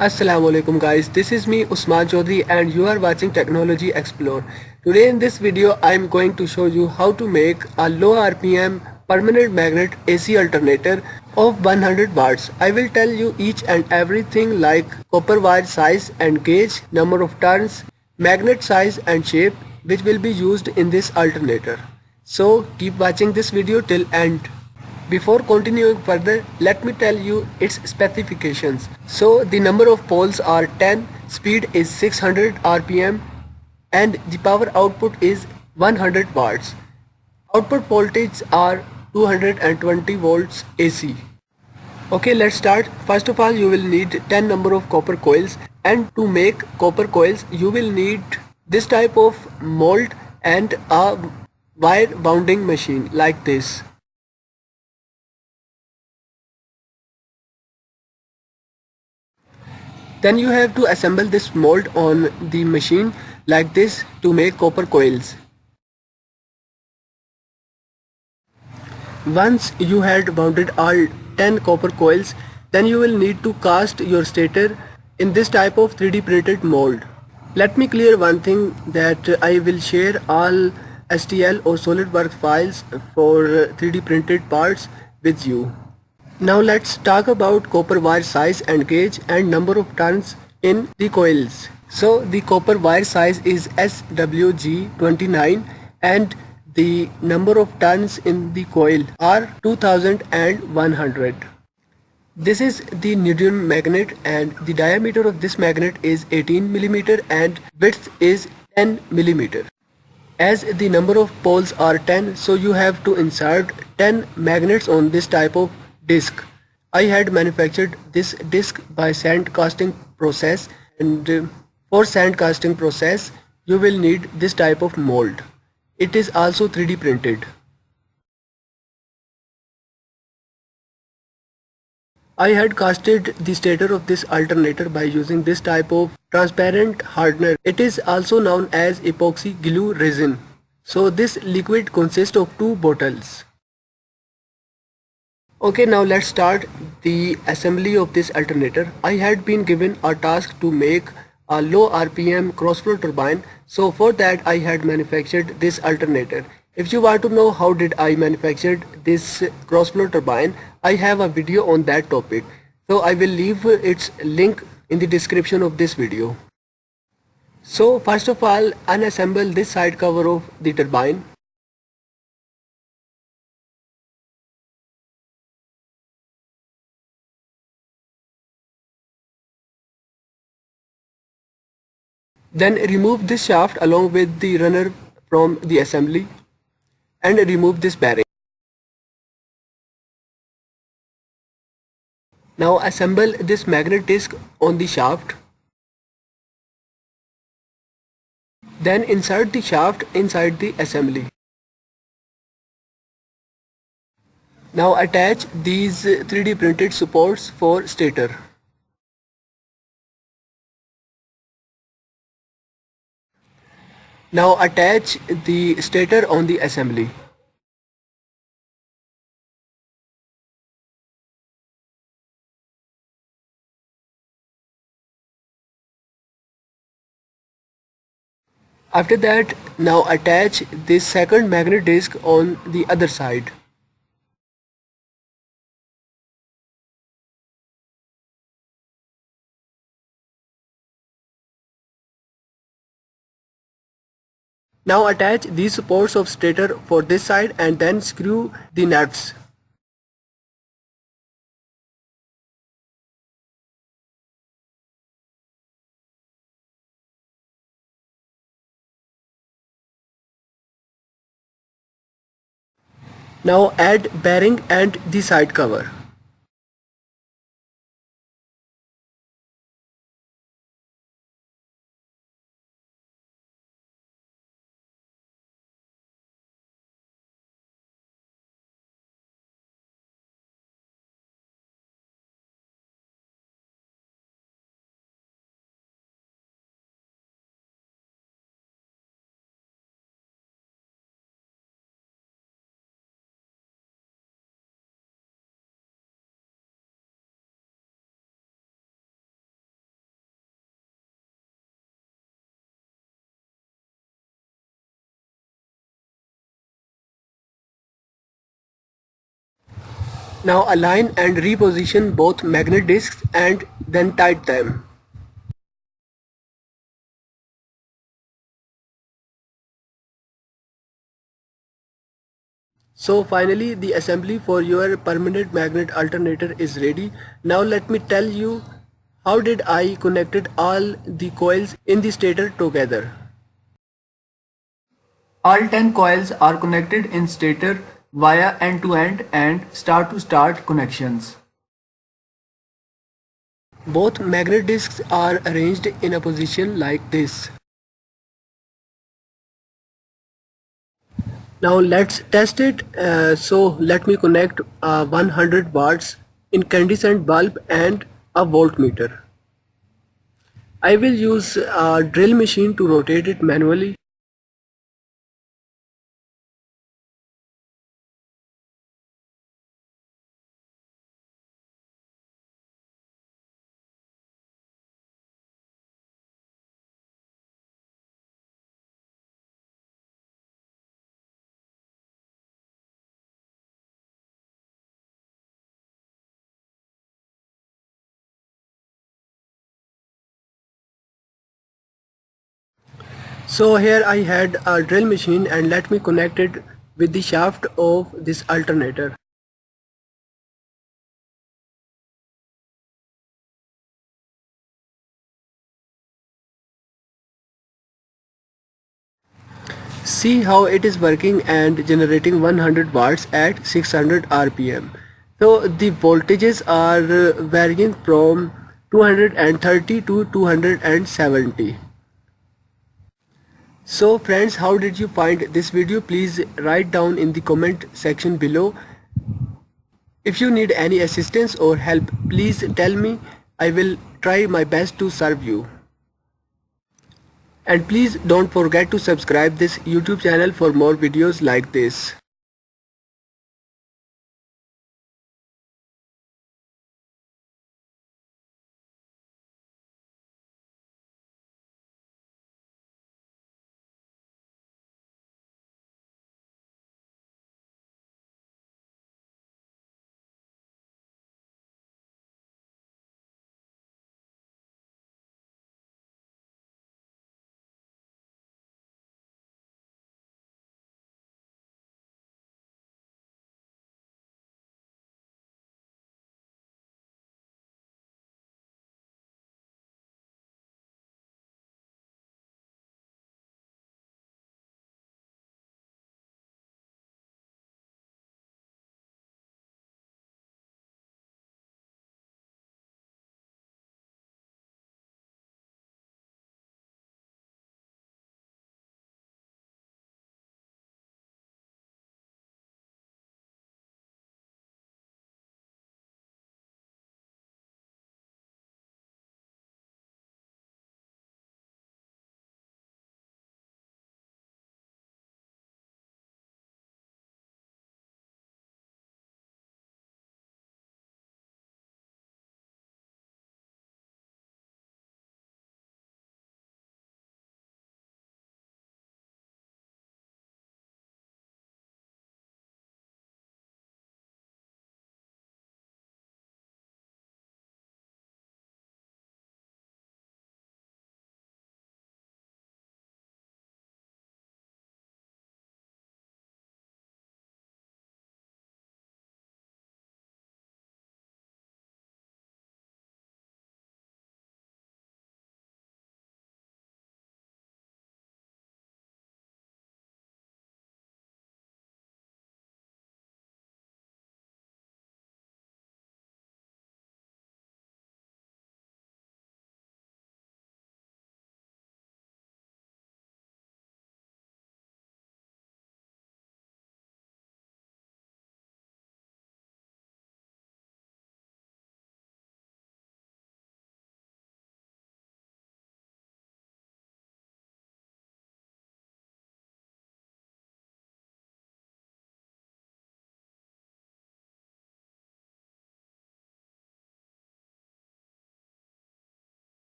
Assalamu alaikum guys, this is me Usman Chaudhary and you are watching Technology Explore. Today in this video I am going to show you how to make a low RPM permanent magnet AC alternator of 100 watts. I will tell you each and everything like copper wire size and gauge, number of turns, magnet size and shape which will be used in this alternator. So keep watching this video till end. Before continuing further, let me tell you its specifications. So the number of poles are 10, speed is 600 rpm and the power output is 100 watts. Output voltage are 220 volts AC. Okay, let's start. First of all, you will need 10 number of copper coils, and to make copper coils you will need this type of mold and a wire wounding machine like this. Then you have to assemble this mold on the machine like this to make copper coils. Once you had wounded all 10 copper coils, then you will need to cast your stator in this type of 3D printed mold. Let me clear one thing that I will share all STL or SolidWorks files for 3D printed parts with you. Now let's talk about copper wire size and gauge and number of turns in the coils. So the copper wire size is SWG29 and the number of turns in the coil are 2100. This is the neodymium magnet and the diameter of this magnet is 18 millimeter and width is 10 millimeter. As the number of poles are 10, so you have to insert 10 magnets on this type of disc. I had manufactured this disc by sand casting process, and for sand casting process you will need this type of mold. It is also 3D printed. I had casted the stator of this alternator by using this type of transparent hardener. It is also known as epoxy glue resin. So this liquid consists of two bottles. Okay, now let's start the assembly of this alternator. I had been given a task to make a low RPM crossflow turbine. So for that I had manufactured this alternator. If you want to know how did I manufactured this crossflow turbine, I have a video on that topic. So I will leave its link in the description of this video. So first of all, unassemble this side cover of the turbine. Then remove this shaft along with the runner from the assembly and remove this bearing. Now assemble this magnet disc on the shaft. Then insert the shaft inside the assembly. Now attach these 3D printed supports for stator. Now attach the stator on the assembly. After that, now attach this second magnet disc on the other side. Now attach these supports of stator for this side and then screw the nuts. Now add bearing and the side cover. Now align and reposition both magnet discs and then tighten them. So finally the assembly for your permanent magnet alternator is ready. Now let me tell you how did I connected all the coils in the stator together. All 10 coils are connected in stator via end-to-end and start-to-start connections. Both magnet discs are arranged in a position like this. Now let's test it. So let me connect 100 watts incandescent bulb and a voltmeter. I will use a drill machine to rotate it manually. So here I had a drill machine and let me connect it with the shaft of this alternator. See how it is working and generating 100 watts at 600 rpm. So the voltages are varying from 230 to 270. So friends, how did you find this video? Please write down in the comment section below. If you need any assistance or help, please tell me. I will try my best to serve you. And please don't forget to subscribe this YouTube channel for more videos like this.